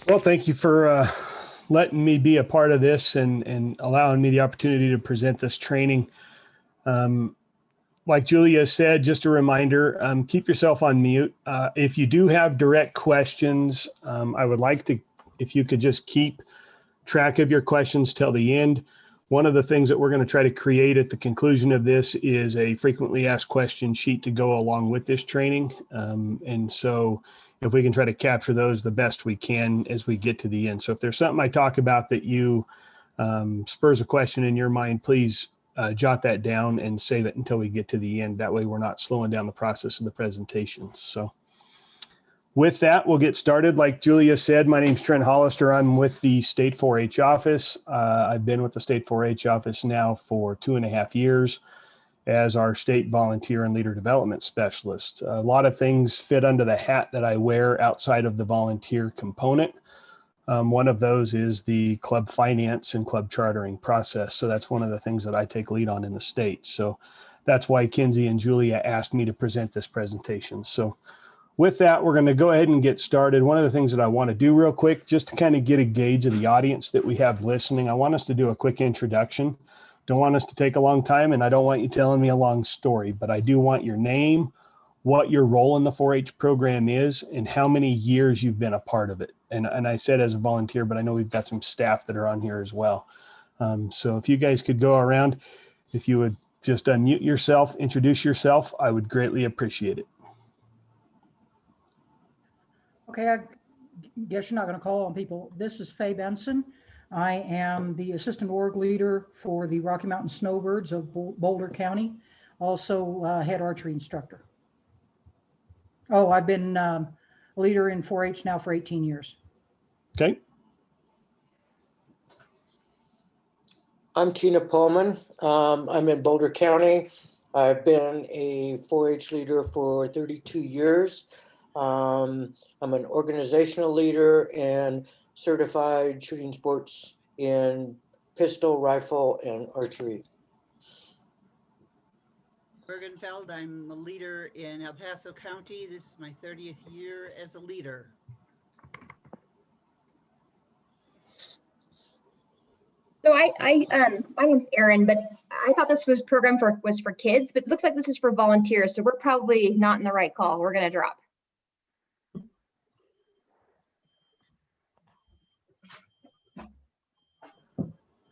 Well, thank you for letting me be a part of this and allowing me the opportunity to present this training. Um, like Julia said, just a reminder, keep yourself on mute. If you do have direct questions, I would like to, if you could just keep track of your questions till the end. One of the things that we're going to try to create at the conclusion of this is a frequently asked question sheet to go along with this training. And so if we can try to capture those the best we can as we get to the end. So if there's something I talk about that you spurs a question in your mind, please jot that down and save it until we get to the end. That way we're not slowing down the process of the presentation. So with that, we'll get started. Like Julia said, my name's Trent Hollister. I'm with the State 4-H office. I've been with the State 4-H office now for 2.5 years as our state volunteer and leader development specialist. A lot of things fit under the hat that I wear outside of the volunteer component. One of those is the club finance and club chartering process. So that's one of the things that I take lead on in the state. So that's why Kinsey and Julia asked me to present this presentation. So with that, we're going to go ahead and get started. One of the things that I want to do real quick, just to kind of get a gauge of the audience that we have listening, I want us to do a quick introduction. Don't want us to take a long time, and I don't want you telling me a long story, but I do want your name, what your role in the 4-H program is, and how many years you've been a part of it. And I said as a volunteer, but I know we've got some staff that are on here as well. So if you guys could go around, if you would just unmute yourself, introduce yourself, I would greatly appreciate it. Okay, I guess you're not going to call on people. This is Faye Benson. I am the assistant org leader for the Rocky Mountain Snowbirds of Boulder County, also head archery instructor. Oh, I've been a leader in 4-H now for 18 years. Okay. I'm Tina Pullman. I'm in Boulder County. I've been a 4-H leader for 32 years. I'm an organizational leader and certified shooting sports in pistol, rifle, and archery. Bergenfeld, I'm a leader in El Paso County. This is my 30th year as a leader. So my name's Erin, but I thought this was was for kids, but it looks like this is for volunteers. So we're probably not in the right call. We're going to drop.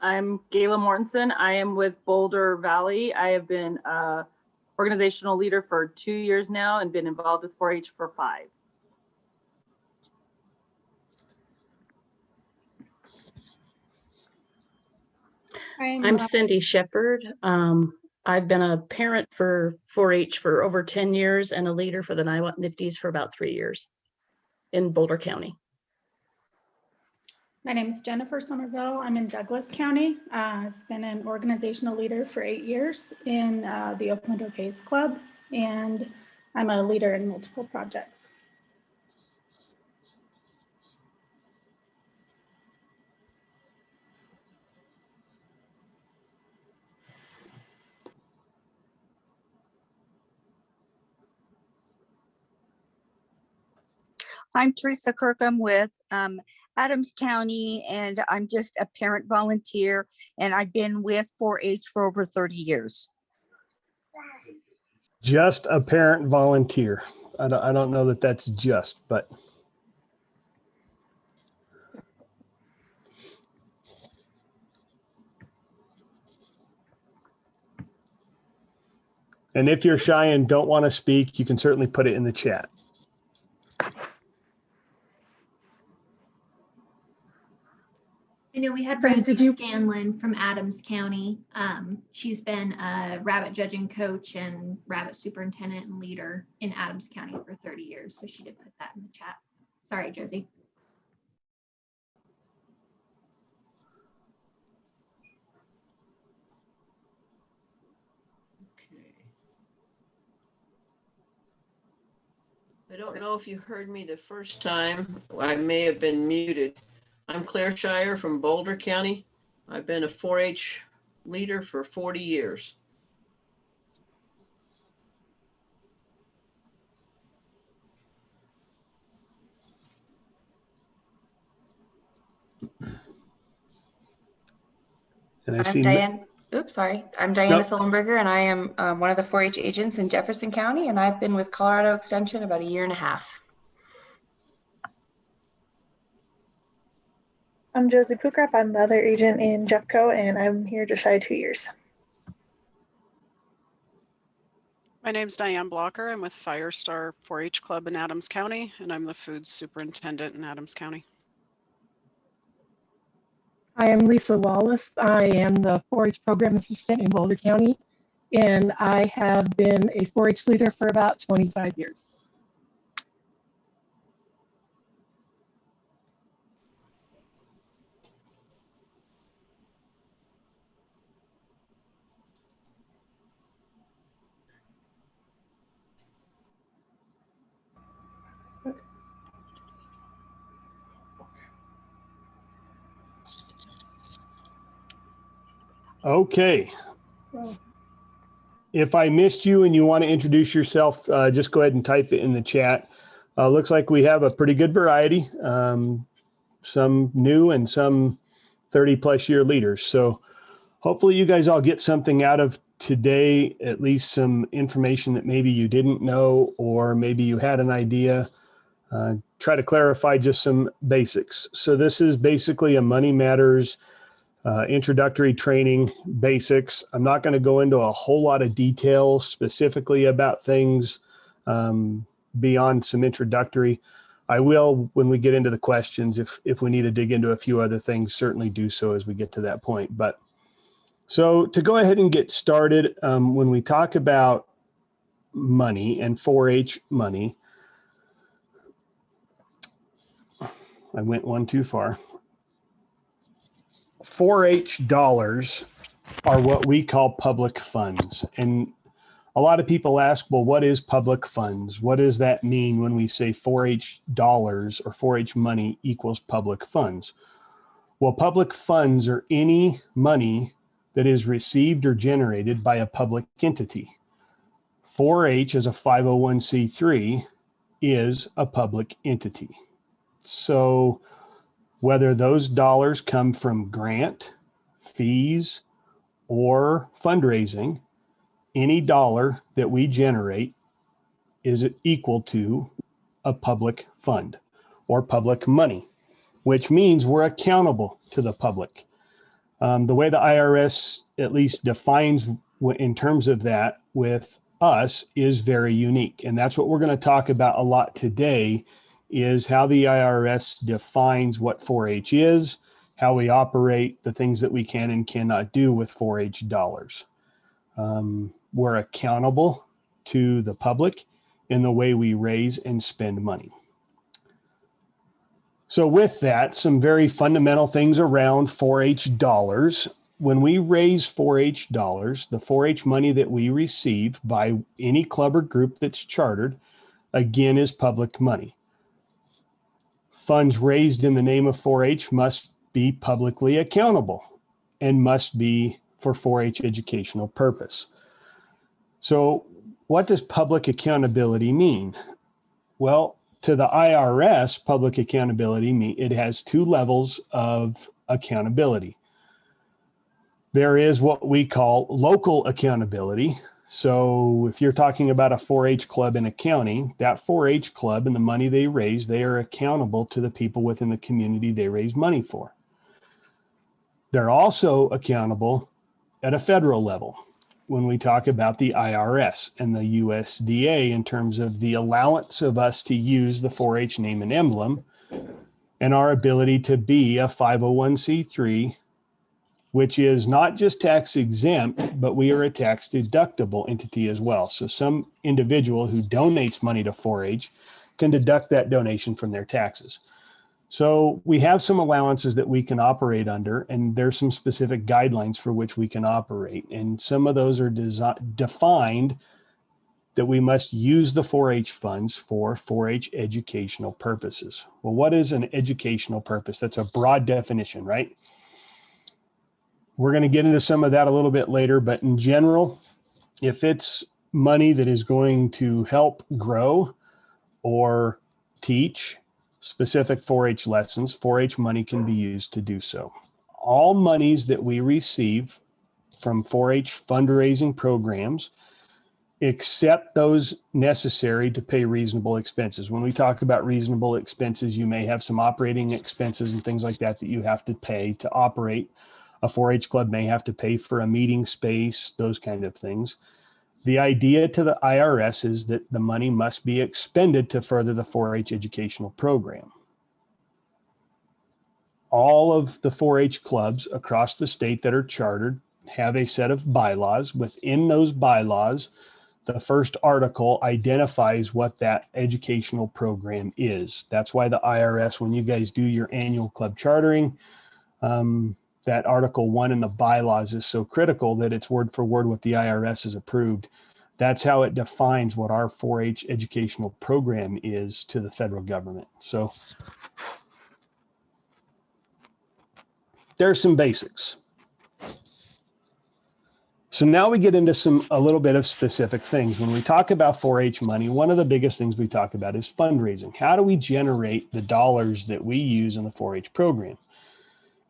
I'm Gayla Mortensen. I am with Boulder Valley. I have been an organizational leader for 2 years now and been involved with 4-H for 5. I'm Cindy Shepard. I've been a parent for 4-H for over 10 years and a leader for the Niwot Nifties for about 3 years in Boulder County. My name is Jennifer Somerville. I'm in Douglas County. I've been an organizational leader for 8 years in the Oakland Okays Club, and I'm a leader in multiple projects. I'm Teresa Kirkham with Adams County, and I'm just a parent volunteer, and I've been with 4-H for over 30 years. Just a parent volunteer. I don't know that that's just, but. And if you're shy and don't want to speak, you can certainly put it in the chat. I know we had Rosie Scanlon from Adams County. She's been a rabbit judging coach and rabbit superintendent and leader in Adams County for 30 years. So she did put that in the chat. Sorry, Josie. Okay. I don't know if you heard me the first time. I may have been muted. I'm Claire Shire from Boulder County. I've been a 4-H leader for 40 years. And I I'm see Diane. Oops, sorry. I'm Diana Sullenberger, and I am one of the 4-H agents in Jefferson County, and I've been with Colorado Extension about 1.5 years. I'm Josie Pukrap. I'm the other agent in Jeffco, and I'm here just shy of 2 years. My name's Diane Blocker. I'm with Firestar 4-H Club in Adams County, and I'm the food superintendent in Adams County. I am Lisa Wallace. I am the 4-H program assistant in Boulder County, and I have been a 4-H leader for about 25 years. Okay. If I missed you and you want to introduce yourself, just go ahead and type it in the chat. Looks like we have a pretty good variety, some new and some 30+ year leaders. So hopefully you guys all get something out of today, at least some information that maybe you didn't know, or maybe you had an idea. Try to clarify just some basics. So this is basically a Money Matters introductory training basics. I'm not going to go into a whole lot of detail specifically about things beyond some introductory. I will, when we get into the questions, if we need to dig into a few other things, certainly do so as we get to that point. But so to go ahead and get started, when we talk about money and 4-H money, I went one too far. 4-H dollars are what we call public funds. And a lot of people ask, well, what is public funds? What does that mean when we say 4-H dollars or 4-H money equals public funds? Well, public funds are any money that is received or generated by a public entity. 4-H as a 501c3 is a public entity. So whether those dollars come from grant, fees, or fundraising, any dollar that we generate is equal to a public fund or public money, which means we're accountable to the public. The way the IRS at least defines in terms of that with us is very unique. And that's what we're going to talk about a lot today, is how the IRS defines what 4-H is, how we operate, the things that we can and cannot do with 4-H dollars. We're accountable to the public in the way we raise and spend money. So with that, some very fundamental things around 4-H dollars. When we raise 4-H dollars, the 4-H money that we receive by any club or group that's chartered, again, is public money. Funds raised in the name of 4-H must be publicly accountable and must be for 4-H educational purpose. So what does public accountability mean? Well, to the IRS, public accountability it has two levels of accountability. There is what we call local accountability. So if you're talking about a 4-H club in a county, that 4-H club and the money they raise, they are accountable to the people within the community they raise money for. They're also accountable at a federal level when we talk about the IRS and the USDA in terms of the allowance of us to use the 4-H name and emblem and our ability to be a 501c3, which is not just tax exempt, but we are a tax deductible entity as well. So some individual who donates money to 4-H can deduct that donation from their taxes. So we have some allowances that we can operate under, and there's some specific guidelines for which we can operate. And some of those are defined that we must use the 4-H funds for 4-H educational purposes. Well, what is an educational purpose? That's a broad definition, right? We're going to get into some of that a little bit later, but in general, if it's money that is going to help grow or teach specific 4-H lessons, 4-H money can be used to do so. all monies that we receive from 4-H fundraising programs, except those necessary to pay reasonable expenses. When we talk about reasonable expenses, you may have some operating expenses and things like that that you have to pay to operate. A 4-H club may have to pay for a meeting space, those kind of things. The idea to the IRS is that the money must be expended to further the 4-H educational program. All of the 4-H clubs across the state that are chartered have a set of bylaws. Within those bylaws, the first article identifies what that educational program is. That's why the IRS, when you guys do your annual club chartering, that Article 1 in the bylaws is so critical that it's word for word what the IRS has approved. That's how it defines what our 4-H educational program is to the federal government. So there's some basics. So now we get into a little bit of specific things. When we talk about 4-H money, one of the biggest things we talk about is fundraising. How do we generate the dollars that we use in the 4-H program?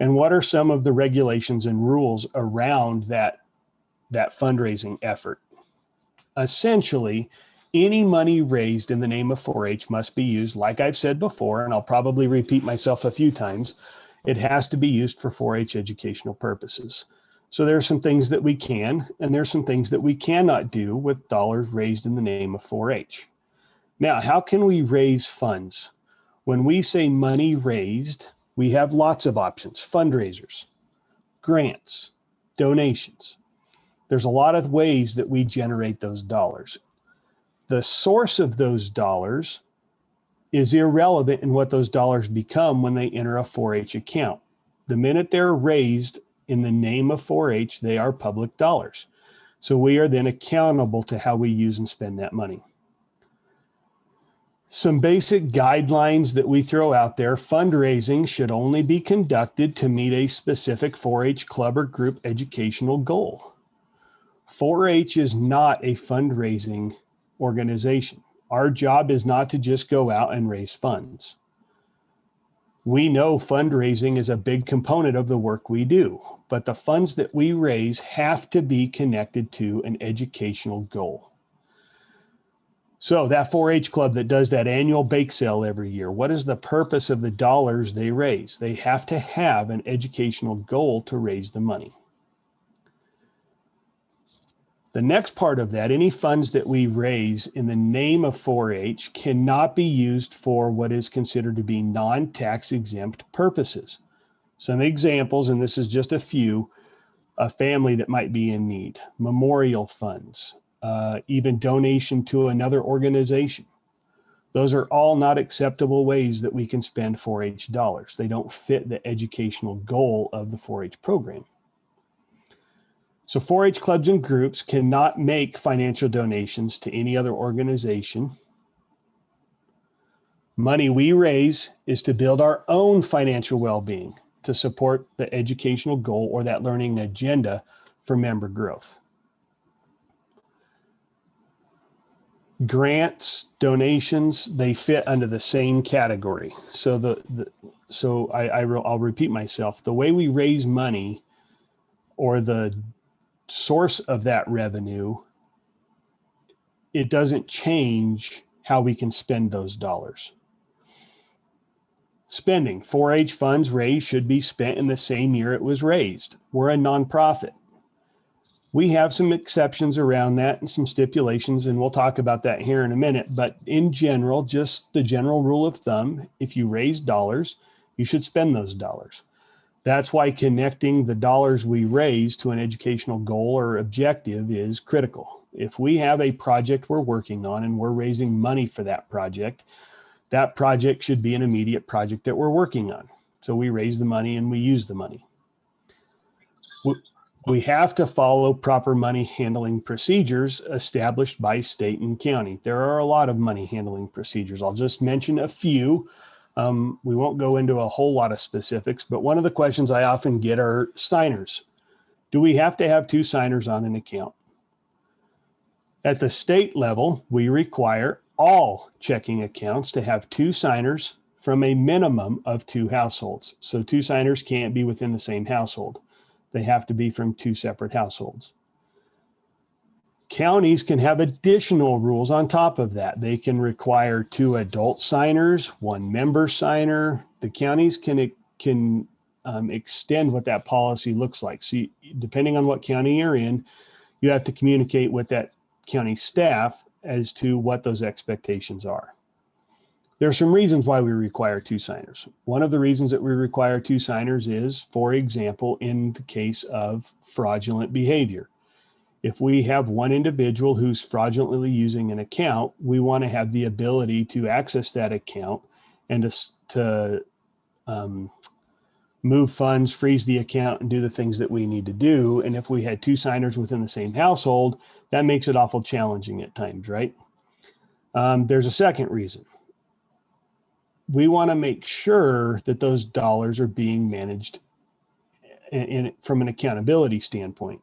And what are some of the regulations and rules around that fundraising effort? Essentially, any money raised in the name of 4-H must be used, like I've said before, and I'll probably repeat myself a few times, it has to be used for 4-H educational purposes. So there are some things that we can, and there's some things that we cannot do with dollars raised in the name of 4-H. Now, how can we raise funds? When we say money raised, we have lots of options: fundraisers, grants, donations. There's a lot of ways that we generate those dollars. The source of those dollars is irrelevant in what those dollars become when they enter a 4-H account. The minute they're raised in the name of 4-H, they are public dollars. So we are then accountable to how we use and spend that money. Some basic guidelines that we throw out there: fundraising should only be conducted to meet a specific 4-H club or group educational goal. 4-H is not a fundraising organization. Our job is not to just go out and raise funds. We know fundraising is a big component of the work we do, but the funds that we raise have to be connected to an educational goal. So that 4-H club that does that annual bake sale every year, what is the purpose of the dollars they raise? They have to have an educational goal to raise the money. The next part of that, any funds that we raise in the name of 4-H cannot be used for what is considered to be non-tax exempt purposes. Some examples, and this is just a few: a family that might be in need, memorial funds, even donation to another organization. Those are all not acceptable ways that we can spend 4-H dollars. They don't fit the educational goal of the 4-H program. So 4-H clubs and groups cannot make financial donations to any other organization. Money we raise is to build our own financial well-being, to support the educational goal or that learning agenda for member growth. Grants, donations, they fit under the same category. So I'll repeat myself. The way we raise money, or the source of that revenue, it doesn't change how we can spend those dollars. Spending: 4-H funds raised should be spent in the same year it was raised. We're a nonprofit. We have some exceptions around that and some stipulations, and we'll talk about that here in a minute. But in general, just the general rule of thumb: if you raise dollars, you should spend those dollars. That's why connecting the dollars we raise to an educational goal or objective is critical. If we have a project we're working on and we're raising money for that project should be an immediate project that we're working on. So we raise the money and we use the money. We have to follow proper money handling procedures established by state and county. There are a lot of money handling procedures. I'll just mention a few. We won't go into a whole lot of specifics, but one of the questions I often get are signers. Do we have to have 2 signers on an account? At the state level, we require all checking accounts to have 2 signers from a minimum of 2 households. So 2 signers can't be within the same household. They have to be from 2 separate households. Counties can have additional rules on top of that. They can require 2 adult signers, 1 member signer. The counties can extend what that policy looks like. So depending on what county you're in, you have to communicate with that county staff as to what those expectations are. There are some reasons why we require 2 signers. One of the reasons that we require 2 signers is, for example, in the case of fraudulent behavior. If we have one individual who's fraudulently using an account, we want to have the ability to access that account and to move funds, freeze the account, and do the things that we need to do. And if we had 2 signers within the same household, that makes it awful challenging at times, right? There's a second reason. We want to make sure that those dollars are being managed from an accountability standpoint.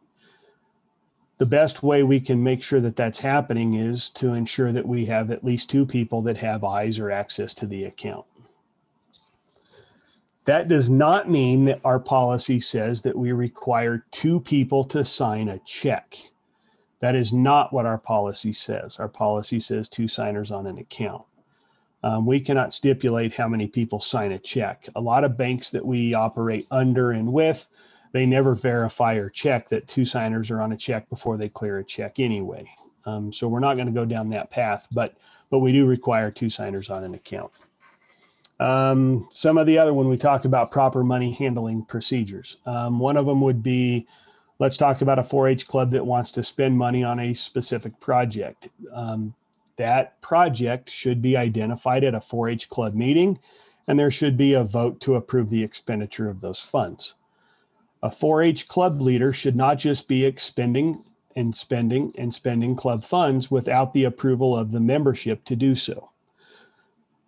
The best way we can make sure that that's happening is to ensure that we have at least 2 people that have eyes or access to the account. That does not mean that our policy says that we require 2 people to sign a check. That is not what our policy says. Our policy says 2 signers on an account. We cannot stipulate how many people sign a check. A lot of banks that we operate under and with, they never verify or check that 2 signers are on a check before they clear a check anyway. So we're not going to go down that path, but we do require 2 signers on an account. Some of the other, when we talk about proper money handling procedures, one of them would be, let's talk about a 4-H club that wants to spend money on a specific project. That project should be identified at a 4-H club meeting, and there should be a vote to approve the expenditure of those funds. A 4-H club leader should not just be expending and spending club funds without the approval of the membership to do so.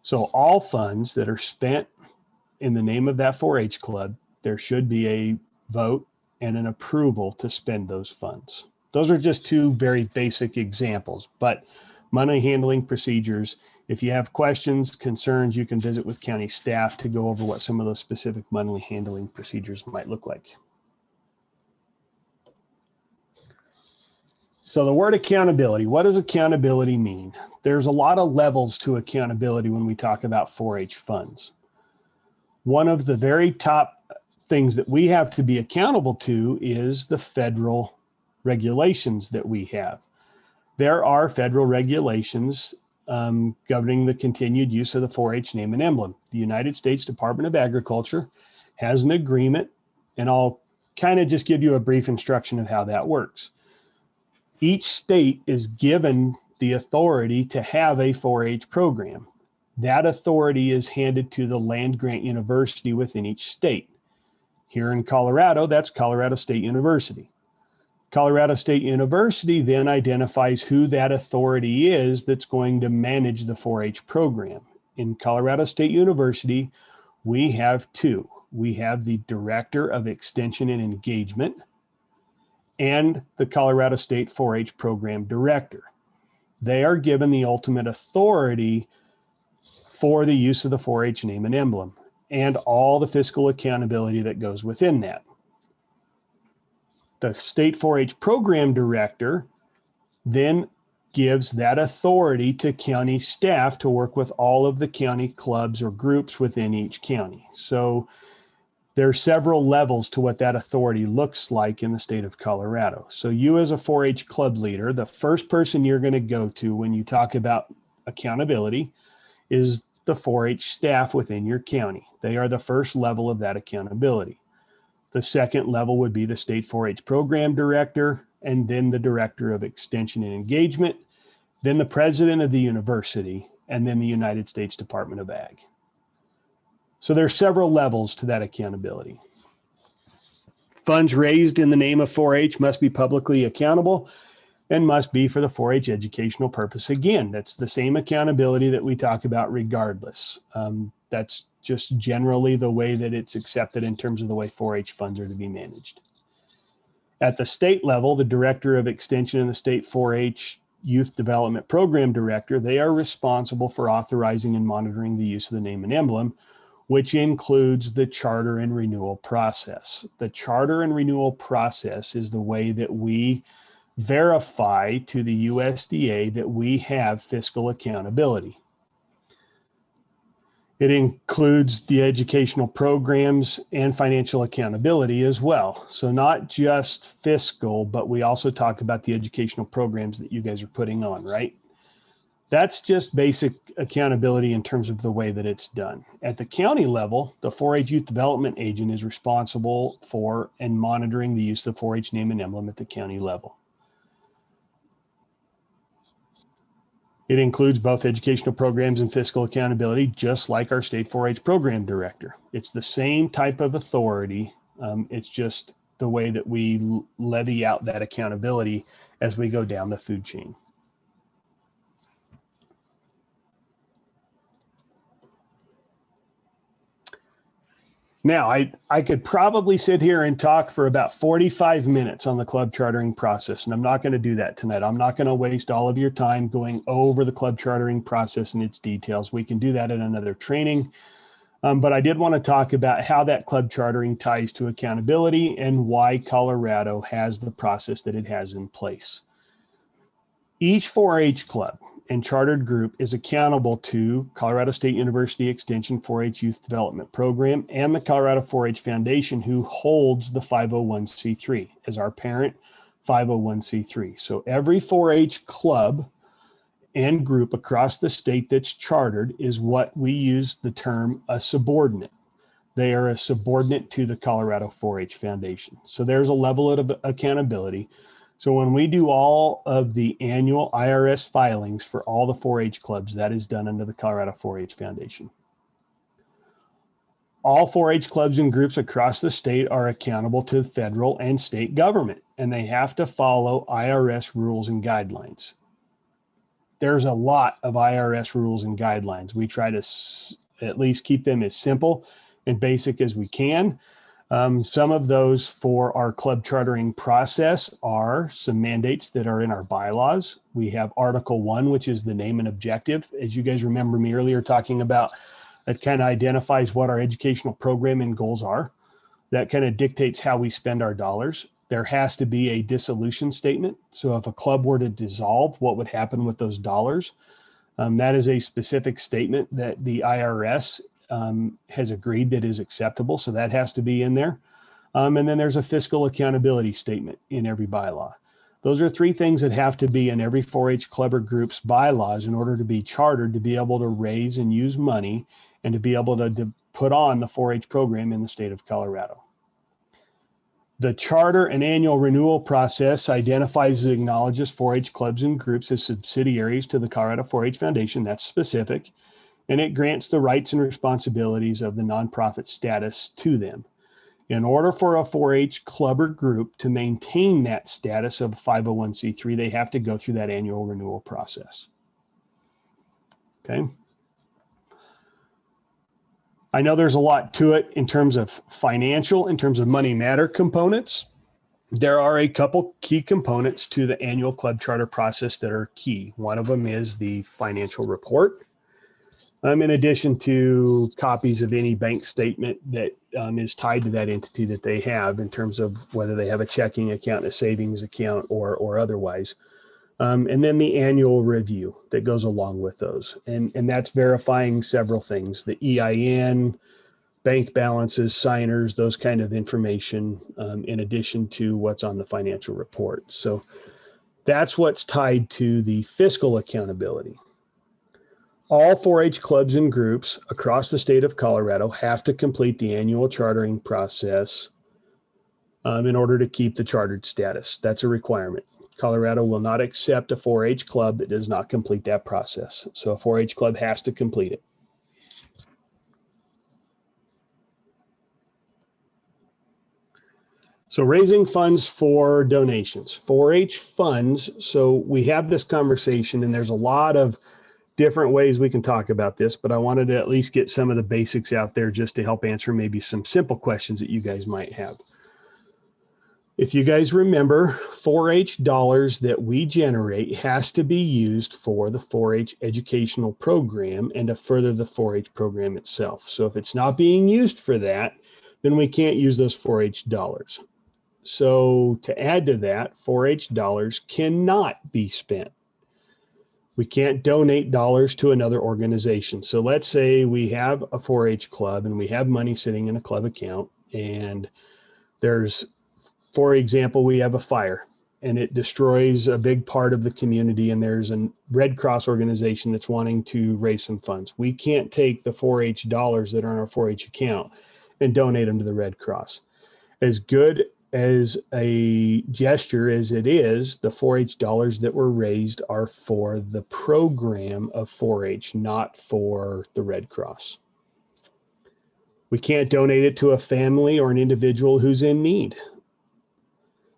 So all funds that are spent in the name of that 4-H club, there should be a vote and an approval to spend those funds. Those are just 2 very basic examples, but money handling procedures, if you have questions, concerns, you can visit with county staff to go over what some of those specific money handling procedures might look like. So the word accountability, what does accountability mean? There's a lot of levels to accountability when we talk about 4-H funds. One of the very top things that we have to be accountable to is the federal regulations that we have. There are federal regulations governing the continued use of the 4-H name and emblem. The United States Department of Agriculture has an agreement, and I'll kind of just give you a brief instruction of how that works. Each state is given the authority to have a 4-H program. That authority is handed to the land-grant university within each state. Here in Colorado, that's Colorado State University. Colorado State University then identifies who that authority is that's going to manage the 4-H program. In Colorado State University, we have 2. We have the Director of Extension and Engagement and the Colorado State 4-H Program Director. They are given the ultimate authority for the use of the 4-H name and emblem and all the fiscal accountability that goes within that. The State 4-H Program Director then gives that authority to county staff to work with all of the county clubs or groups within each county. So there are several levels to what that authority looks like in the state of Colorado. So you as a 4-H club leader, the first person you're going to go to when you talk about accountability is the 4-H staff within your county. They are the first level of that accountability. The second level would be the State 4-H Program Director, and then the Director of Extension and Engagement, then the President of the university, and then the United States Department of Ag. So there are several levels to that accountability. Funds raised in the name of 4-H must be publicly accountable and must be for the 4-H educational purpose. Again, that's the same accountability that we talk about regardless. That's just generally the way that it's accepted in terms of the way 4-H funds are to be managed. At the state level, the Director of Extension and the State 4-H Youth Development Program Director, they are responsible for authorizing and monitoring the use of the name and emblem, which includes the charter and renewal process. The charter and renewal process is the way that we verify to the USDA that we have fiscal accountability. It includes the educational programs and financial accountability as well. So not just fiscal, but we also talk about the educational programs that you guys are putting on, right? That's just basic accountability in terms of the way that it's done. At the county level, the 4-H Youth Development Agent is responsible for and monitoring the use of the 4-H name and emblem at the county level. It includes both educational programs and fiscal accountability, just like our state 4-H program director. It's the same type of authority. It's just the way that we levy out that accountability as we go down the food chain. Now, I could probably sit here and talk for about 45 minutes on the club chartering process, and I'm not going to do that tonight. I'm not going to waste all of your time going over the club chartering process and its details. We can do that in another training. But I did want to talk about how that club chartering ties to accountability and why Colorado has the process that it has in place. Each 4-H club and chartered group is accountable to Colorado State University Extension 4-H Youth Development Program and the Colorado 4-H Foundation, who holds the 501c3 as our parent 501c3. So every 4-H club and group across the state that's chartered is what we use the term a subordinate. They are a subordinate to the Colorado 4-H Foundation. So there's a level of accountability. So when we do all of the annual IRS filings for all the 4-H clubs, that is done under the Colorado 4-H Foundation. All 4-H clubs and groups across the state are accountable to the federal and state government, and they have to follow IRS rules and guidelines. There's a lot of IRS rules and guidelines. We try to at least keep them as simple and basic as we can. Some of those for our club chartering process are some mandates that are in our bylaws. We have Article 1, which is the name and objective. As you guys remember me earlier talking about, that kind of identifies what our educational program and goals are. That kind of dictates how we spend our dollars. There has to be a dissolution statement. So if a club were to dissolve, what would happen with those dollars? That is a specific statement that the IRS has agreed that is acceptable. So that has to be in there. And then there's a fiscal accountability statement in every bylaw. Those are three things that have to be in every 4-H club or group's bylaws in order to be chartered, to be able to raise and use money and to be able to put on the 4-H program in the state of Colorado. The charter and annual renewal process identifies and acknowledges 4-H clubs and groups as subsidiaries to the Colorado 4-H Foundation. That's specific. And it grants the rights and responsibilities of the nonprofit status to them. In order for a 4-H club or group to maintain that status of 501c3, they have to go through that annual renewal process. Okay. I know there's a lot to it in terms of financial, in terms of money matter components. There are a couple key components to the annual club charter process that are key. One of them is the financial report. In addition to copies of any bank statement that is tied to that entity that they have in terms of whether they have a checking account, a savings account, or otherwise. And then the annual review that goes along with those. And that's verifying several things, the EIN, bank balances, signers, those kind of information, in addition to what's on the financial report. So that's what's tied to the fiscal accountability. All 4-H clubs and groups across the state of Colorado have to complete the annual chartering process in order to keep the chartered status. That's a requirement. Colorado will not accept a 4-H club that does not complete that process. So a 4-H club has to complete it. So raising funds for donations, 4-H funds. So we have this conversation and there's a lot of different ways we can talk about this, but I wanted to at least get some of the basics out there just to help answer maybe some simple questions that you guys might have. If you guys remember, 4-H dollars that we generate has to be used for the 4-H educational program and to further the 4-H program itself. So if it's not being used for that, then we can't use those 4-H dollars. So to add to that, 4-H dollars cannot be spent. We can't donate dollars to another organization. So let's say we have a 4-H club and we have money sitting in a club account, and there's, for example, we have a fire and it destroys a big part of the community, and there's a Red Cross organization that's wanting to raise some funds. We can't take the 4-H dollars that are in our 4-H account and donate them to the Red Cross. As good as a gesture as it is, the 4-H dollars that were raised are for the program of 4-H, not for the Red Cross. We can't donate it to a family or an individual who's in need.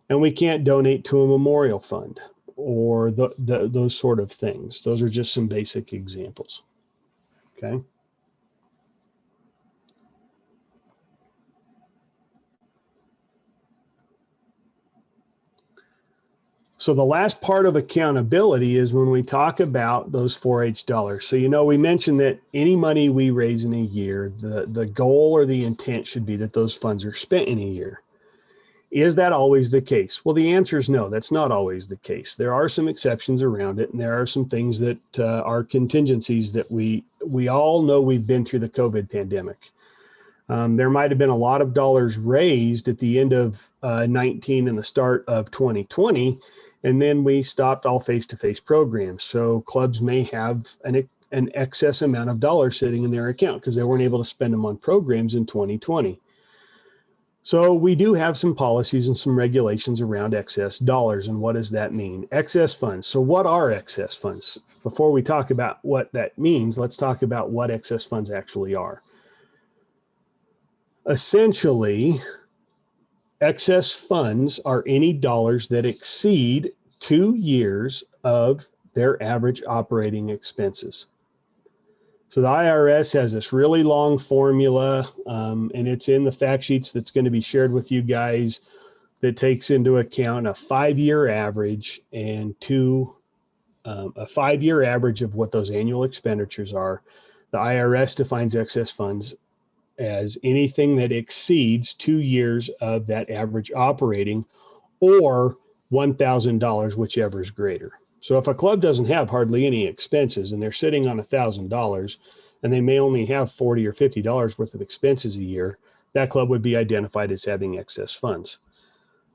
And we can't donate to a memorial fund or those sort of things. Those are just some basic examples. Okay. So the last part of accountability is when we talk about those 4-H dollars. So, you know, we mentioned that any money we raise in a year, the goal or the intent should be that those funds are spent in a year. Is that always the case? Well, the answer is no, that's not always the case. There are some exceptions around it, and there are some things that are contingencies that we all know. We've been through the COVID pandemic. There might have been a lot of dollars raised at the end of 19 and the start of 2020, and then we stopped all face-to-face programs. So clubs may have an excess amount of dollars sitting in their account because they weren't able to spend them on programs in 2020. So we do have some policies and some regulations around excess dollars. And what does that mean? Excess funds. So what are excess funds? Before we talk about what that means, let's talk about what excess funds actually are. Essentially, excess funds are any dollars that exceed 2 years of their average operating expenses. So the IRS has this really long formula, and it's in the fact sheets that's going to be shared with you guys, that takes into account a 5-year average and a 5-year average of what those annual expenditures are. The IRS defines excess funds as anything that exceeds 2 years of that average operating, or $1,000, whichever is greater. So if a club doesn't have hardly any expenses and they're sitting on $1,000 and they may only have $40 or $50 worth of expenses a year, that club would be identified as having excess funds.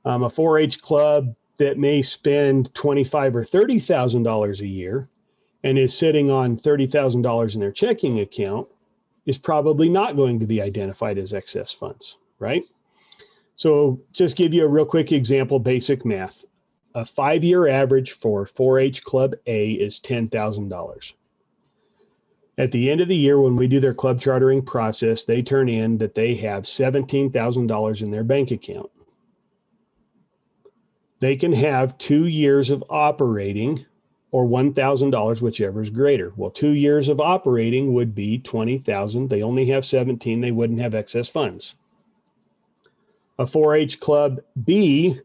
A 4-H club that may spend $25,000 or $30,000 a year and is sitting on $30,000 in their checking account is probably not going to be identified as excess funds, right? So just give you a real quick example, basic math. A 5-year average for 4-H Club A is $10,000. At the end of the year, when we do their club chartering process, they turn in that they have $17,000 in their bank account. They can have 2 years of operating or $1,000, whichever is greater. Well, 2 years of operating would be $20,000. They only have 17. They wouldn't have excess funds. A 4-H Club B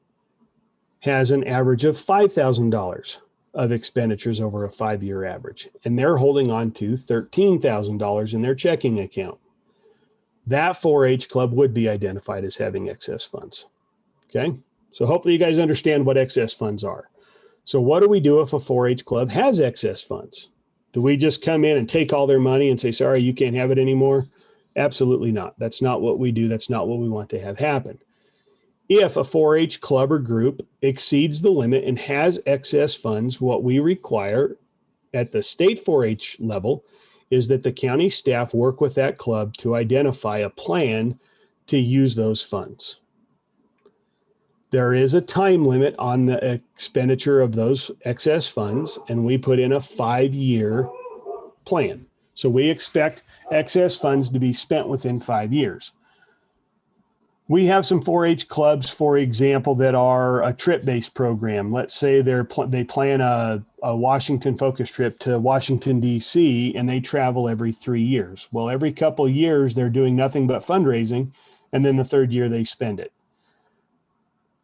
has an average of $5,000 of expenditures over a 5-year average, and they're holding on to $13,000 in their checking account. That 4-H club would be identified as having excess funds. Okay, so hopefully you guys understand what excess funds are. So what do we do if a 4-H club has excess funds? Do we just come in and take all their money and say, sorry, you can't have it anymore? Absolutely not. That's not what we do. That's not what we want to have happen. If a 4-H club or group exceeds the limit and has excess funds, what we require at the state 4-H level is that the county staff work with that club to identify a plan to use those funds. There is a time limit on the expenditure of those excess funds, and we put in a 5-year plan. So we expect excess funds to be spent within 5 years. We have some 4-H clubs, for example, that are a trip-based program. Let's say they plan a Washington focus trip to Washington, D.C., and they travel every 3 years. Well, every couple of years, they're doing nothing but fundraising, and then the third year they spend it.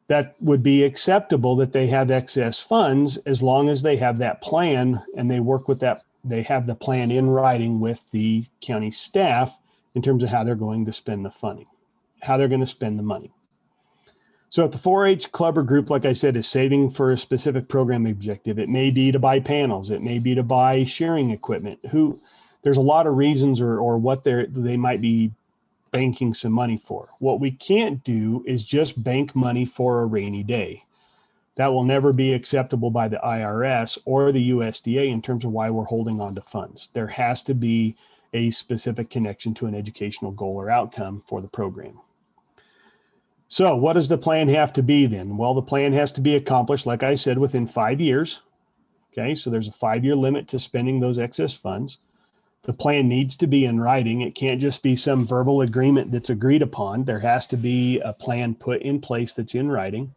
that would be acceptable that they have excess funds as long as they have that plan and they work with that. They have the plan in writing with the county staff in terms of how they're going to spend the funding, how they're going to spend the money. So if the 4-H club or group, like I said, is saving for a specific program objective, it may be to buy panels, it may be to buy sharing equipment. There's a lot of reasons or what they might be banking some money for. What we can't do is just bank money for a rainy day. That will never be acceptable by the IRS or the USDA in terms of why we're holding on to funds. There has to be a specific connection to an educational goal or outcome for the program. So what does the plan have to be then? Well, the plan has to be accomplished, like I said, within 5 years. Okay, so there's a 5-year limit to spending those excess funds. The plan needs to be in writing. It can't just be some verbal agreement that's agreed upon. There has to be a plan put in place that's in writing.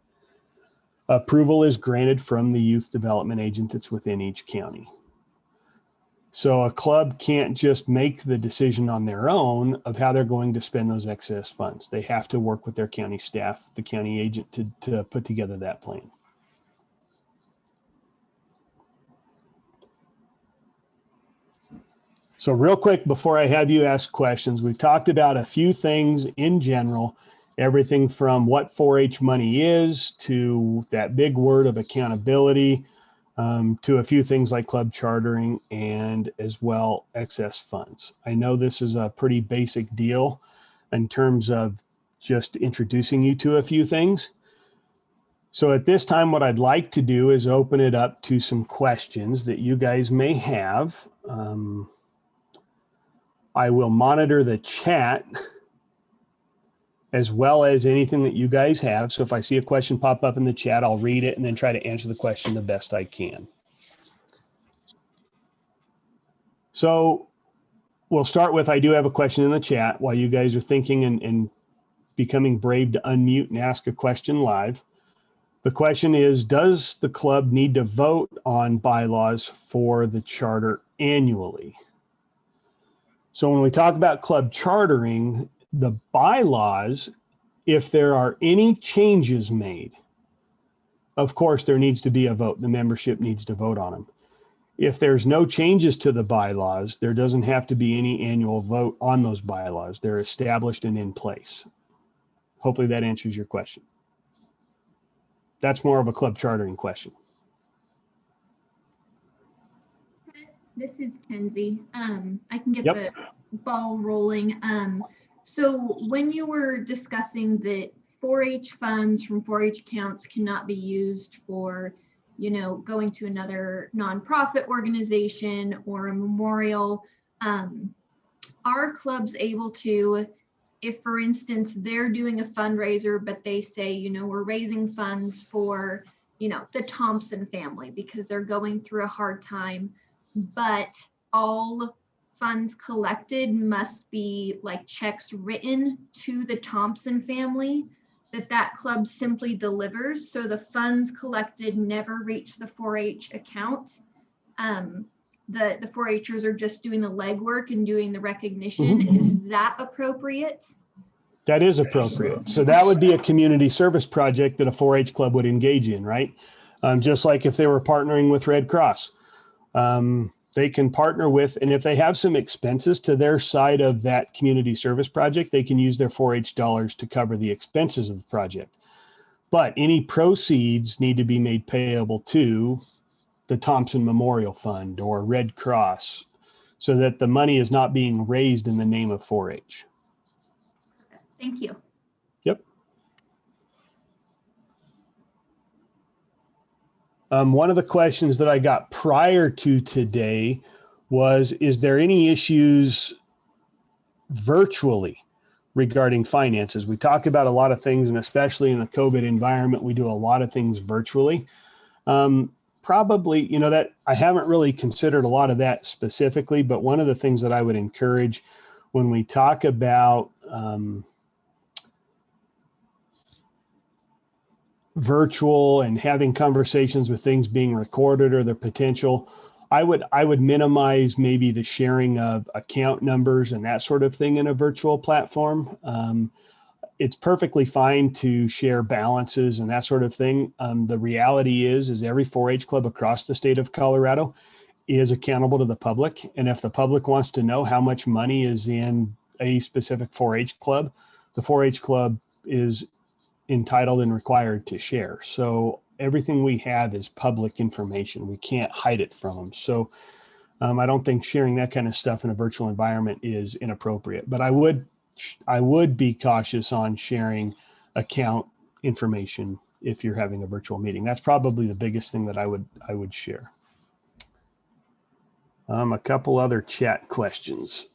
Approval is granted from the youth development agent that's within each county. So a club can't just make the decision on their own of how they're going to spend those excess funds. They have to work with their county staff, the county agent, to put together that plan. So real quick, before I have you ask questions, we've talked about a few things in general, everything from what 4-H money is to that big word of accountability, to a few things like club chartering and as well excess funds. I know this is a pretty basic deal in terms of just introducing you to a few things. So at this time, what I'd like to do is open it up to some questions that you guys may have. I will monitor the chat as well as anything that you guys have. So if I see a question pop up in the chat, I'll read it and then try to answer the question the best I can. So we'll start with, I do have a question in the chat while you guys are thinking and becoming brave to unmute and ask a question live. The question is, does the club need to vote on bylaws for the charter annually? So when we talk about club chartering, the bylaws, if there are any changes made, of course, there needs to be a vote. The membership needs to vote on them. If there's no changes to the bylaws, there doesn't have to be any annual vote on those bylaws. They're established and in place. Hopefully that answers your question. That's more of a club chartering question. This is Kenzie. I can get the ball rolling. So when you were discussing that 4-H funds from 4-H accounts cannot be used for, you know, going to another nonprofit organization or a memorial, are clubs able to, if for instance, they're doing a fundraiser, but they say, you know, we're raising funds for, you know, the Thompson family because they're going through a hard time, but all funds collected must be like checks written to the Thompson family that club simply delivers. So the funds collected never reach the 4-H account. The 4-Hers are just doing the legwork and doing the recognition. Mm-hmm. Is that appropriate? That is appropriate. So that would be a community service project that a 4-H club would engage in, right? Just like if they were partnering with Red Cross. They can partner with, and if they have some expenses to their side of that community service project, they can use their 4-H dollars to cover the expenses of the project. But any proceeds need to be made payable to the Thompson Memorial Fund or Red Cross so that the money is not being raised in the name of 4-H. Thank you. Yep. One of the questions that I got prior to today was, is there any issues virtually regarding finances? We talk about a lot of things, and especially in the COVID environment, we do a lot of things virtually. Probably, you know, that I haven't really considered a lot of that specifically, but one of the things that I would encourage when we talk about virtual and having conversations with things being recorded or the potential, I would minimize maybe the sharing of account numbers and that sort of thing in a virtual platform. it's perfectly fine to share balances and that sort of thing. The reality is every 4-H club across the state of Colorado is accountable to the public. And if the public wants to know how much money is in a specific 4-H club, the 4-H club is entitled and required to share. So everything we have is public information. We can't hide it from them. So I don't think sharing that kind of stuff in a virtual environment is inappropriate, but I would be cautious on sharing account information if you're having a virtual meeting. That's probably the biggest thing that I would share. A couple other chat questions.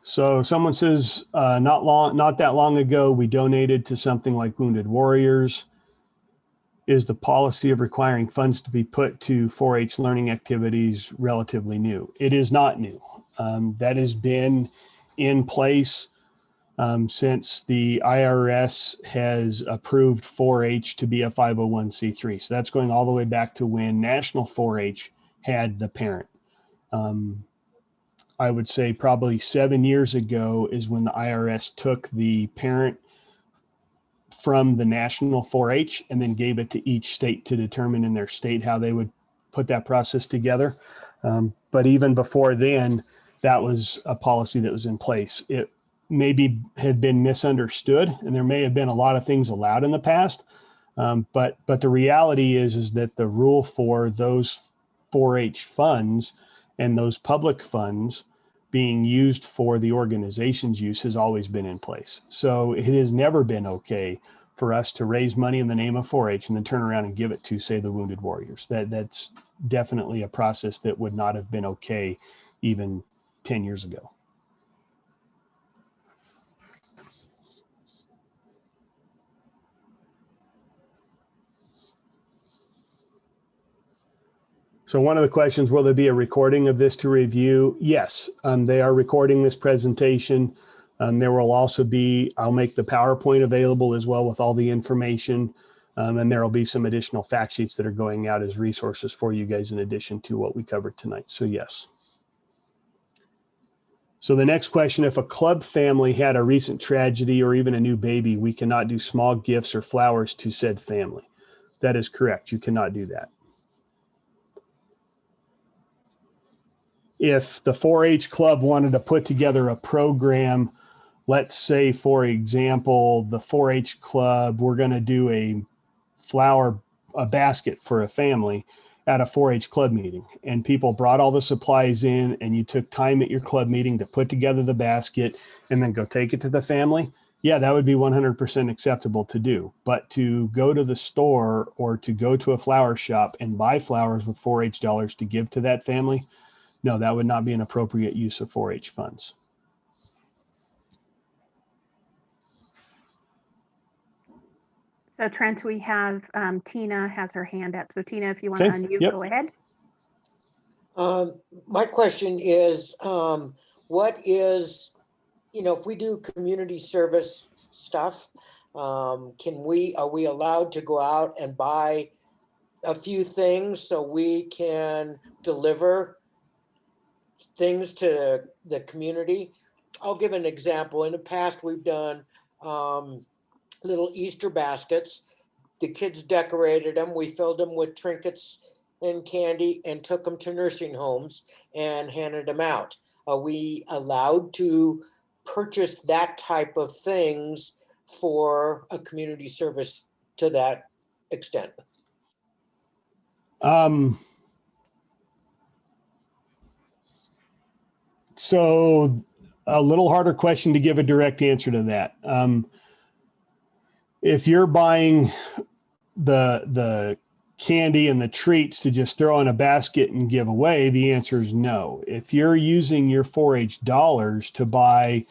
So someone says, not that long ago, we donated to something like Wounded Warriors. Is the policy of requiring funds to be put to 4-H learning activities relatively new? It is not new. That has been in place since the IRS has approved 4-H to be a 501c3. So that's going all the way back to when National 4-H had the parent. I would say probably 7 years ago is when the IRS took the parent from the National 4-H and then gave it to each state to determine in their state how they would put that process together. But even before then, that was a policy that was in place. It maybe had been misunderstood, and there may have been a lot of things allowed in the past. But the reality is that the rule for those 4-H funds and those public funds being used for the organization's use has always been in place. So it has never been okay for us to raise money in the name of 4-H and then turn around and give it to, say, the Wounded Warriors. That's definitely a process that would not have been okay even 10 years ago. So one of the questions, will there be a recording of this to review? Yes, they are recording this presentation. There will also be, I'll make the PowerPoint available as well with all the information. And there will be some additional fact sheets that are going out as resources for you guys in addition to what we covered tonight. So yes. So the next question, if a club family had a recent tragedy or even a new baby, we cannot do small gifts or flowers to said family. That is correct. You cannot do that. If the 4-H club wanted to put together a program, let's say, for example, the 4-H club, we're going to do a basket for a family at a 4-H club meeting, and people brought all the supplies in, and you took time at your club meeting to put together the basket and then go take it to the family. Yeah, that would be 100% acceptable to do. But to go to the store or to go to a flower shop and buy flowers with 4-H dollars to give to that family, no, that would not be an appropriate use of 4-H funds. So Trent, we have Tina has her hand up. So Tina, if you want to unmute, go ahead. My question is, what is, if we do community service stuff, are we allowed to go out and buy a few things so we can deliver things to the community? I'll give an example. In the past, we've done little Easter baskets. The kids decorated them. We filled them with trinkets and candy and took them to nursing homes and handed them out. Are we allowed to purchase that type of things for a community service to that extent? So a little harder question to give a direct answer to that. If you're buying the candy and the treats to just throw in a basket and give away, the answer is no. If you're using your 4-H dollars to buy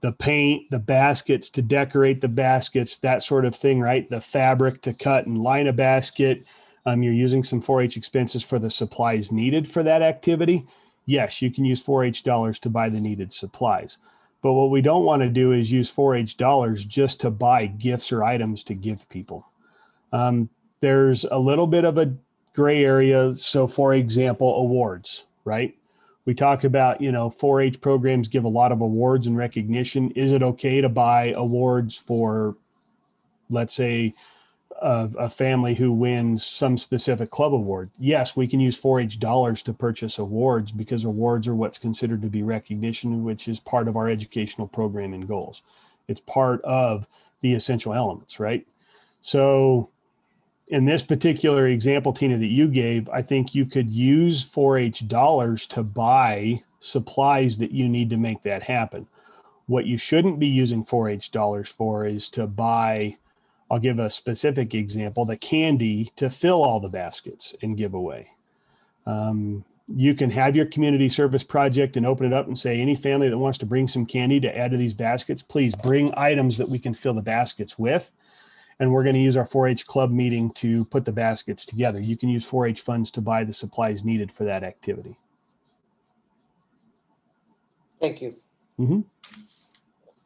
the paint, the baskets to decorate the baskets, that sort of thing, right? The fabric to cut and line a basket, you're using some 4-H expenses for the supplies needed for that activity. Yes, you can use 4-H dollars to buy the needed supplies. But what we don't want to do is use 4-H dollars just to buy gifts or items to give people. There's a little bit of a gray area. So for example, awards, right? We talk about, 4-H programs give a lot of awards and recognition. Is it okay to buy awards for, let's say, a family who wins some specific club award? Yes, we can use 4-H dollars to purchase awards because awards are what's considered to be recognition, which is part of our educational program and goals. It's part of the essential elements, right? So in this particular example, Tina, that you gave, I think you could use 4-H dollars to buy supplies that you need to make that happen. What you shouldn't be using 4-H dollars for is to buy, I'll give a specific example, the candy to fill all the baskets and give away. You can have your community service project and open it up and say, any family that wants to bring some candy to add to these baskets, please bring items that we can fill the baskets with. And we're going to use our 4-H club meeting to put the baskets together. You can use 4-H funds to buy the supplies needed for that activity. Thank you. Mm-hmm.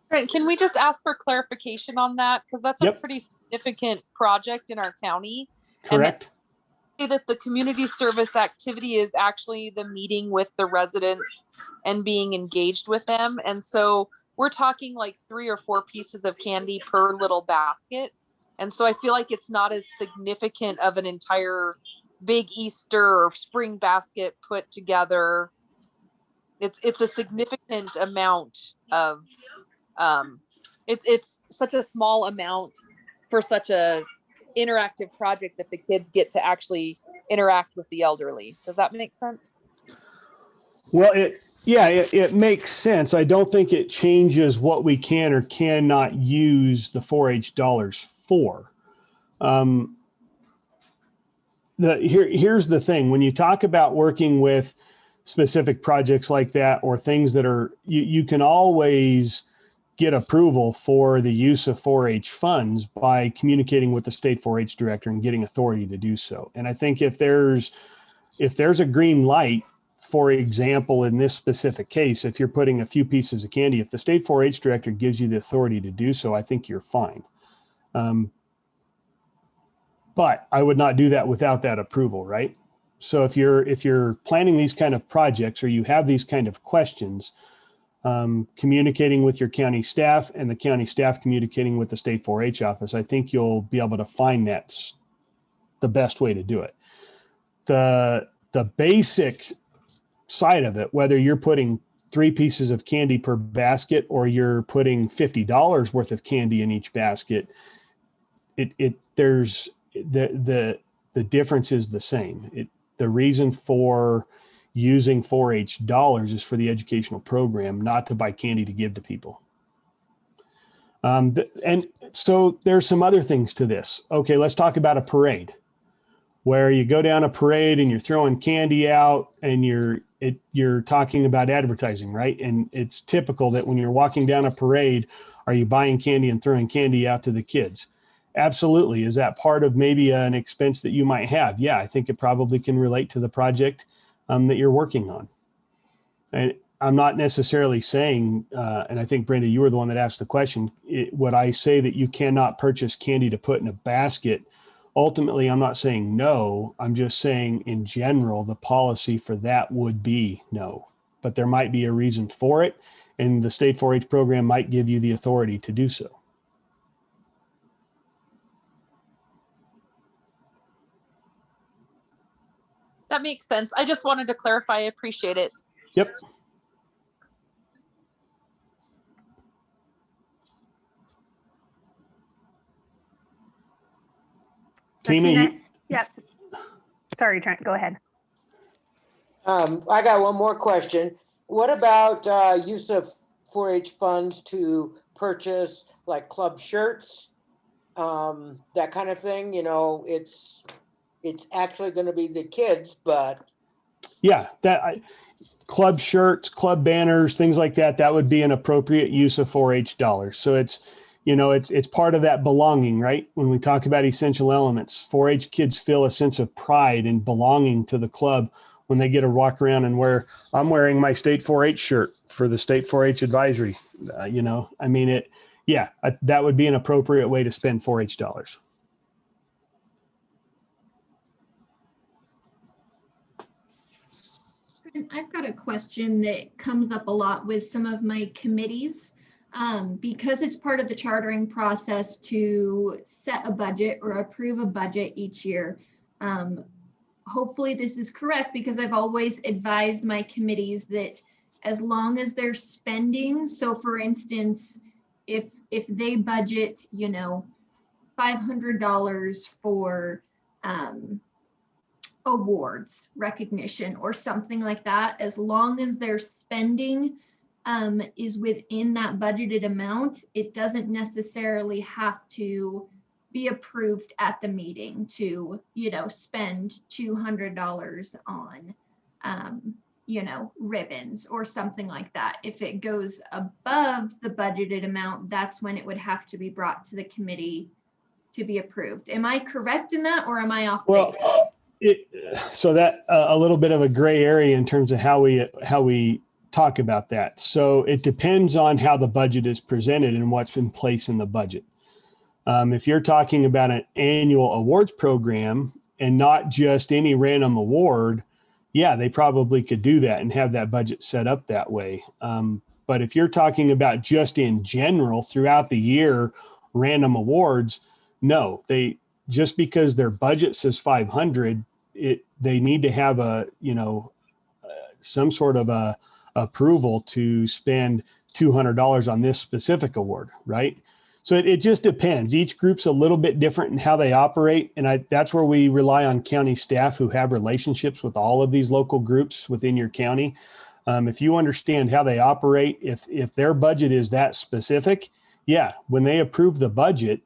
Right. Can we just ask for clarification on that? Because that's a pretty significant project in our county. Correct. And that the community service activity is actually the meeting with the residents and being engaged with them. And so we're talking like 3 or 4 pieces of candy per little basket. And so I feel like it's not as significant of an entire big Easter or spring basket put together. It's a significant amount of it's such a small amount for such a interactive project that the kids get to actually interact with the elderly. Does that make sense? Well, it makes sense. I don't think it changes what we can or cannot use the 4-H dollars for. Here's the thing. When you talk about working with specific projects like that or things that are, you can always get approval for the use of 4-H funds by communicating with the state 4-H director and getting authority to do so. And I think if there's a green light, for example, in this specific case, if you're putting a few pieces of candy, if the state 4-H director gives you the authority to do so, I think you're fine. But I would not do that without that approval, right? So if you're planning these kind of projects or you have these kind of questions, communicating with your county staff and the county staff communicating with the state 4-H office, I think you'll be able to find that's the best way to do it. The basic side of it, whether you're putting 3 pieces of candy per basket or you're putting $50 worth of candy in each basket, there's the difference is the same. The reason for using 4-H dollars is for the educational program, not to buy candy to give to people. And so there's some other things to this. Okay, let's talk about a parade where you go down a parade and you're throwing candy out and you're talking about advertising, right? And it's typical that when you're walking down a parade, are you buying candy and throwing candy out to the kids? Absolutely. Is that part of maybe an expense that you might have? Yeah, I think it probably can relate to the project that you're working on. And I'm not necessarily saying, and I think Brenda, you were the one that asked the question, would I say that you cannot purchase candy to put in a basket? Ultimately, I'm not saying no. I'm just saying in general, the policy for that would be no, but there might be a reason for it. And the state 4-H program might give you the authority to do so. That makes sense. I just wanted to clarify. I appreciate it. Yep. Tina, yeah. Sorry, Trent, go ahead. I got one more question. What about use of 4-H funds to purchase like club shirts, that kind of thing? It's actually going to be the kids, but yeah, club shirts, club banners, things like that, that would be an appropriate use of 4-H dollars. So it's part of that belonging, right? When we talk about essential elements, 4-H kids feel a sense of pride and belonging to the club when they get to walk around and I'm wearing my state 4-H shirt for the state 4-H advisory. That would be an appropriate way to spend 4-H dollars. I've got a question that comes up a lot with some of my committees. Because it's part of the chartering process to set a budget or approve a budget each year. Hopefully this is correct, because I've always advised my committees that as long as they're spending, so for instance, if they budget, you know, $500 for awards, recognition, or something like that, as long as their spending is within that budgeted amount, it doesn't necessarily have to be approved at the meeting to, you know, spend $200 on, you know, ribbons or something like that. If it goes above the budgeted amount, that's when it would have to be brought to the committee to be approved. Am I correct in that, or am I off base? So that a little bit of a gray area in terms of how we talk about that. So it depends on how the budget is presented and what's in place in the budget. If you're talking about an annual awards program and not just any random award, yeah, they probably could do that and have that budget set up that way. But if you're talking about just in general throughout the year, random awards, no, just because their budget says 500, they need to have some sort of a approval to spend $200 on this specific award, right? So it just depends. Each group's a little bit different in how they operate. And that's where we rely on county staff who have relationships with all of these local groups within your county. If you understand how they operate, if their budget is that specific, yeah, when they approve the budget,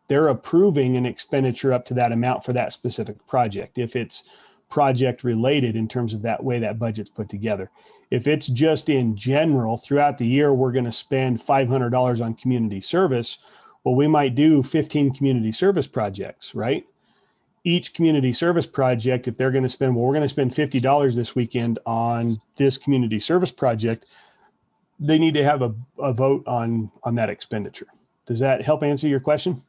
they're approving an expenditure up to that amount for that specific project. If it's project related in terms of that way that budget's put together. If it's just in general throughout the year, we're going to spend $500 on community service. Well, we might do 15 community service projects, right? Each community service project, if they're going to spend, well, we're going to spend $50 this weekend on this community service project, they need to have a vote on that expenditure. Does that help answer your question?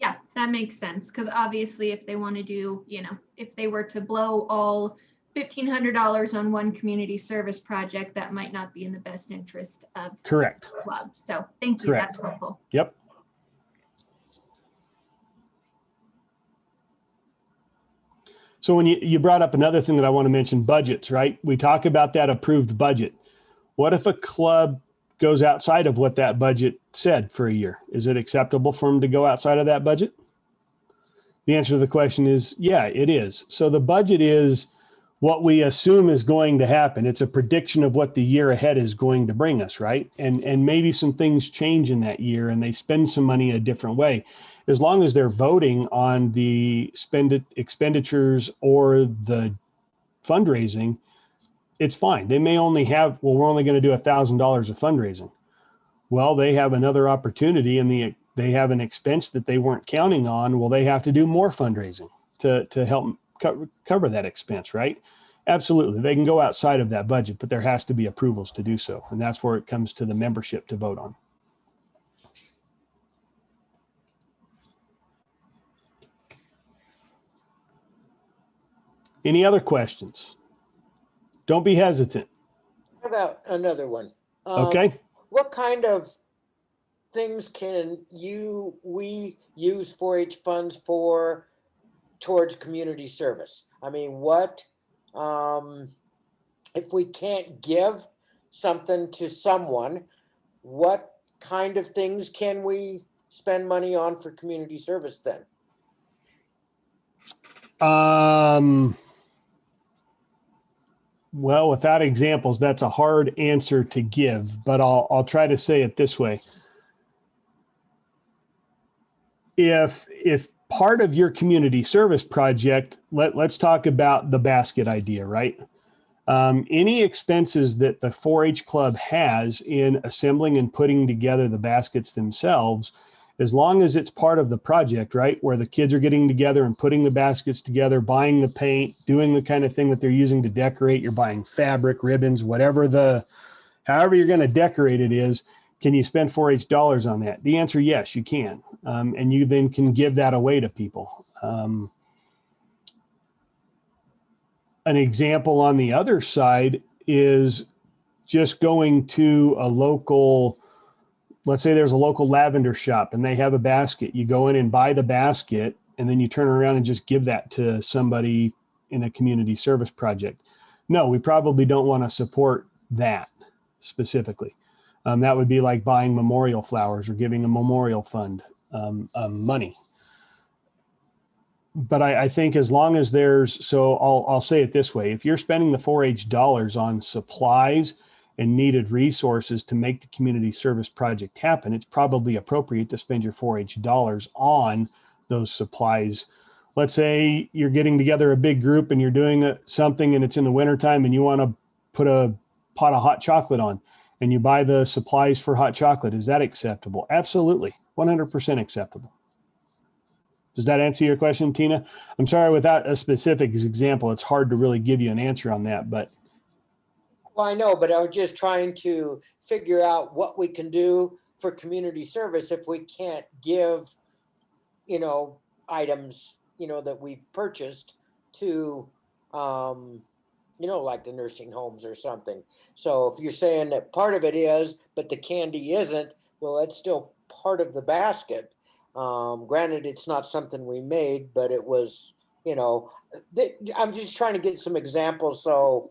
Yeah, that makes sense. Because obviously if they want to do, you know, if they were to blow all $1,500 on one community service project, that might not be in the best interest of Correct. the club. So thank you. Correct. That's helpful. Yep. So when you brought up another thing that I want to mention, budgets, right? We talk about that approved budget. What if a club goes outside of what that budget said for a year? Is it acceptable for them to go outside of that budget? The answer to the question is, yeah, it is. So the budget is what we assume is going to happen. It's a prediction of what the year ahead is going to bring us, right? And maybe some things change in that year and they spend some money a different way. As long as they're voting on the expenditures or the fundraising, it's fine. They may only have, well, we're only going to do $1,000 of fundraising. Well, they have another opportunity and they have an expense that they weren't counting on. Well, they have to do more fundraising to help cover that expense, right? Absolutely. They can go outside of that budget, but there has to be approvals to do so. And that's where it comes to the membership to vote on. Any other questions? Don't be hesitant. How about another one? Okay. What kind of things can we use 4-H funds for towards community service? I mean, what if we can't give something to someone, what kind of things can we spend money on for community service then? Well, without examples, that's a hard answer to give, but I'll try to say it this way. If part of your community service project, let's talk about the basket idea, right? Any expenses that the 4-H club has in assembling and putting together the baskets themselves, as long as it's part of the project, right, where the kids are getting together and putting the baskets together, buying the paint, doing the kind of thing that they're using to decorate, you're buying fabric, ribbons, however you're going to decorate it is, can you spend 4-H dollars on that? The answer, yes, you can. And you then can give that away to people. an example on the other side is just going to a local, let's say there's a local lavender shop and they have a basket. You go in and buy the basket, and then you turn around and just give that to somebody in a community service project. No, we probably don't want to support that specifically. That would be like buying memorial flowers or giving a memorial fund money. But I think as long as there's, so I'll say it this way, if you're spending the 4-H dollars on supplies and needed resources to make the community service project happen, it's probably appropriate to spend your 4-H dollars on those supplies. Let's say you're getting together a big group and you're doing something and it's in the wintertime and you want to put a pot of hot chocolate on and you buy the supplies for hot chocolate. Is that acceptable? Absolutely. 100% acceptable. Does that answer your question, Tina? I'm sorry, without a specific example, it's hard to really give you an answer on that, but. Well, I know, but I was just trying to figure out what we can do for community service if we can't give, you know, items, you know, that we've purchased to, you know, like the nursing homes or something. So if you're saying that part of it is, but the candy isn't, well, that's still part of the basket. Granted, it's not something we made, but it was, you know, I'm just trying to get some examples so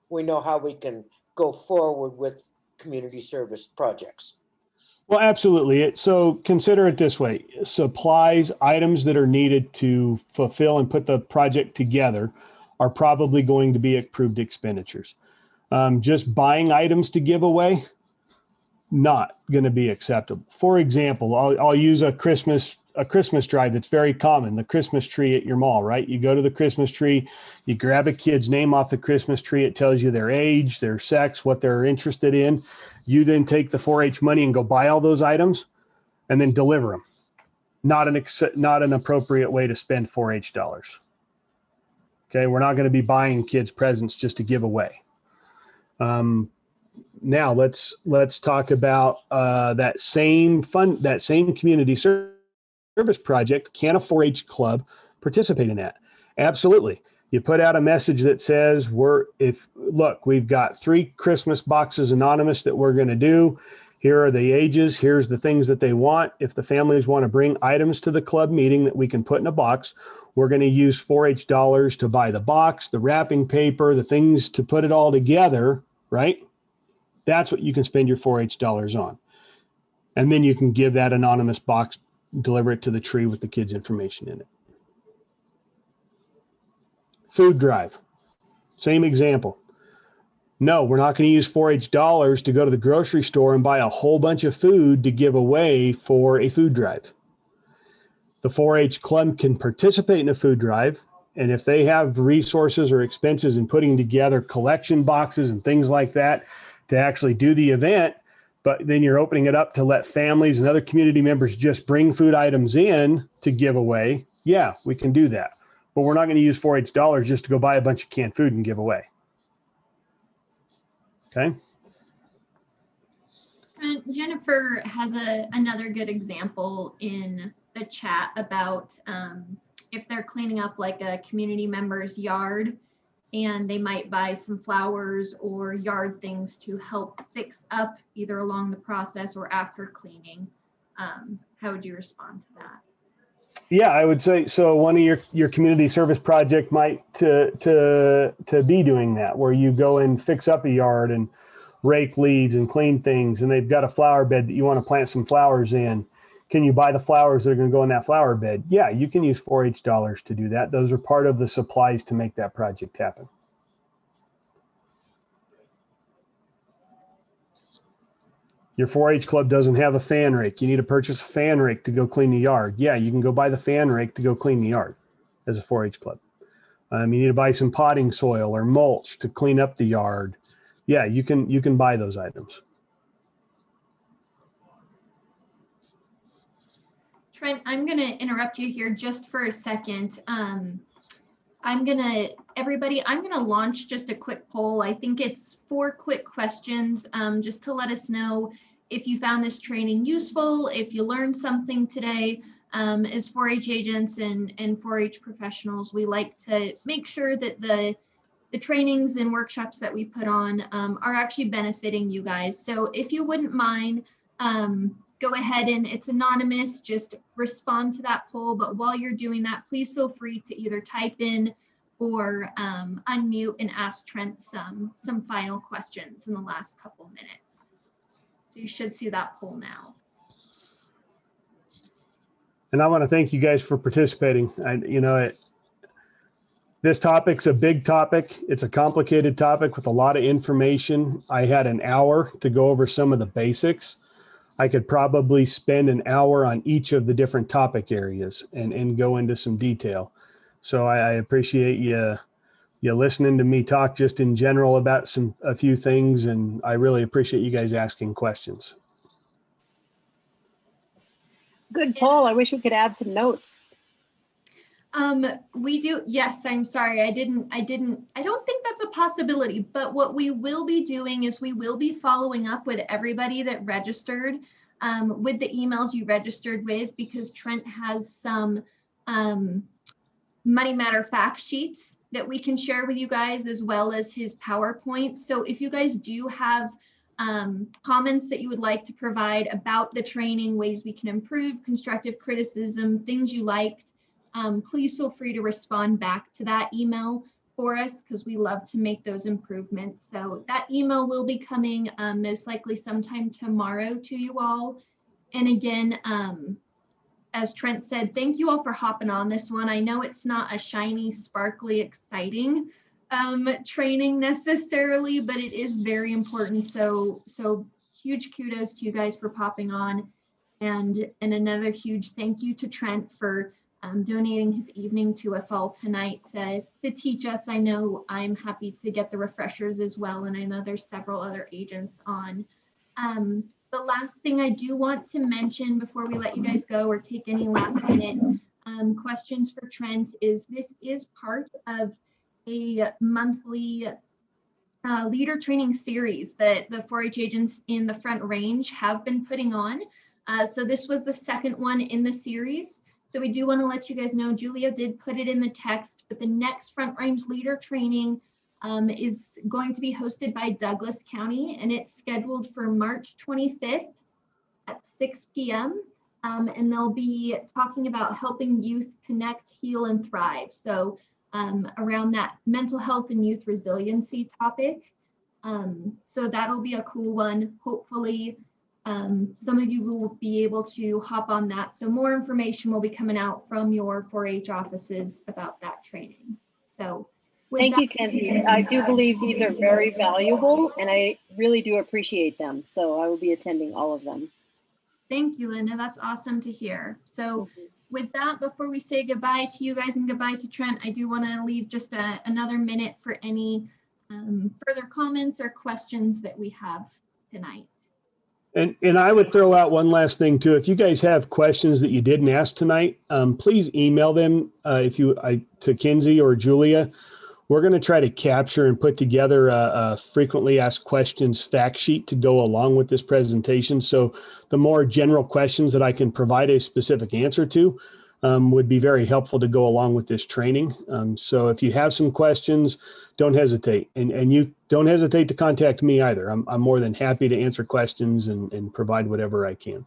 we know how we can go forward with community service projects. Well, absolutely. So consider it this way. Supplies, items that are needed to fulfill and put the project together are probably going to be approved expenditures. Just buying items to give away, not going to be acceptable. For example, I'll use a Christmas drive that's very common, the Christmas tree at your mall, right? You go to the Christmas tree, you grab a kid's name off the Christmas tree. It tells you their age, their sex, what they're interested in. You then take the 4-H money and go buy all those items and then deliver them. Not an appropriate way to spend 4-H dollars. Okay, we're not going to be buying kids presents just to give away. Now let's talk about that same community service project. Can a 4-H club participate in that? Absolutely. You put out a message that says we've got 3 Christmas boxes anonymous that we're going to do. Here are the ages. Here's the things that they want. If the families want to bring items to the club meeting that we can put in a box, we're going to use 4-H dollars to buy the box, the wrapping paper, the things to put it all together, right? That's what you can spend your 4-H dollars on. And then you can give that anonymous box, deliver it to the tree with the kids' information in it. Food drive, same example. No, we're not going to use 4-H dollars to go to the grocery store and buy a whole bunch of food to give away for a food drive. The 4-H club can participate in a food drive, and if they have resources or expenses in putting together collection boxes and things like that to actually do the event, but then you're opening it up to let families and other community members just bring food items in to give away, yeah, we can do that. But we're not going to use 4-H dollars just to go buy a bunch of canned food and give away. Okay. Jennifer has another good example in the chat about if they're cleaning up like a community member's yard and they might buy some flowers or yard things to help fix up either along the process or after cleaning. How would you respond to that? Yeah, I would say so. One of your community service project might to be doing that, where you go and fix up a yard and rake leaves and clean things, and they've got a flower bed that you want to plant some flowers in. Can you buy the flowers that are going to go in that flower bed? Yeah, you can use 4-H dollars to do that. Those are part of the supplies to make that project happen. Your 4-H club doesn't have a fan rake. You need to purchase a fan rake to go clean the yard. Yeah, you can go buy the fan rake to go clean the yard as a 4-H club. You need to buy some potting soil or mulch to clean up the yard. Yeah, you can buy those items. Trent, I'm going to interrupt you here just for a second. I'm going to launch just a quick poll. I think it's 4 quick questions just to let us know if you found this training useful, if you learned something today. As 4-H agents and 4-H professionals, we like to make sure that the trainings and workshops that we put on are actually benefiting you guys. So if you wouldn't mind, go ahead and it's anonymous, just respond to that poll. But while you're doing that, please feel free to either type in or unmute and ask Trent some final questions in the last couple minutes. So you should see that poll now. And I want to thank you guys for participating. This topic's a big topic. It's a complicated topic with a lot of information. I had an hour to go over some of the basics. I could probably spend an hour on each of the different topic areas and go into some detail. So I appreciate you listening to me talk just in general about a few things, and I really appreciate you guys asking questions. Good poll. I wish we could add some notes. We do. Yes, I'm sorry. I don't think that's a possibility, but what we will be doing is we will be following up with everybody that registered with the emails you registered with, because Trent has some Money Matter fact sheets that we can share with you guys, as well as his PowerPoint. So if you guys do have comments that you would like to provide about the training, ways we can improve, constructive criticism, things you liked, please feel free to respond back to that email for us, because we love to make those improvements. So that email will be coming most likely sometime tomorrow to you all. And again, as Trent said, thank you all for hopping on this one. I know it's not a shiny, sparkly, exciting training necessarily, but it is very important. So huge kudos to you guys for popping on, and another huge thank you to Trent for donating his evening to us all tonight to teach us. I know I'm happy to get the refreshers as well, and I know there's several other agents on. The last thing I do want to mention before we let you guys go or take any last minute questions for Trent is this is part of a monthly leader training series that the 4-H agents in the Front Range have been putting on. So this was the second one in the series. So we do want to let you guys know, Julia did put it in the text, but the next Front Range leader training is going to be hosted by Douglas County, and it's scheduled for March 25th at 6 p.m. And they'll be talking about helping youth connect, heal, and thrive. So around that mental health and youth resiliency topic. So that'll be a cool one. Hopefully some of you will be able to hop on that. So more information will be coming out from your 4-H offices about that training. So thank you, Kenzie. I do believe these are very valuable, and I really do appreciate them. So I will be attending all of them. Thank you, Linda. That's awesome to hear. So with that, before we say goodbye to you guys and goodbye to Trent, I do want to leave just another minute for any further comments or questions that we have tonight. And I would throw out one last thing too. If you guys have questions that you didn't ask tonight, please email them to Kenzie or Julia. We're going to try to capture and put together a frequently asked questions fact sheet to go along with this presentation. So the more general questions that I can provide a specific answer to would be very helpful to go along with this training. So if you have some questions, don't hesitate. And you don't hesitate to contact me either. I'm more than happy to answer questions and provide whatever I can.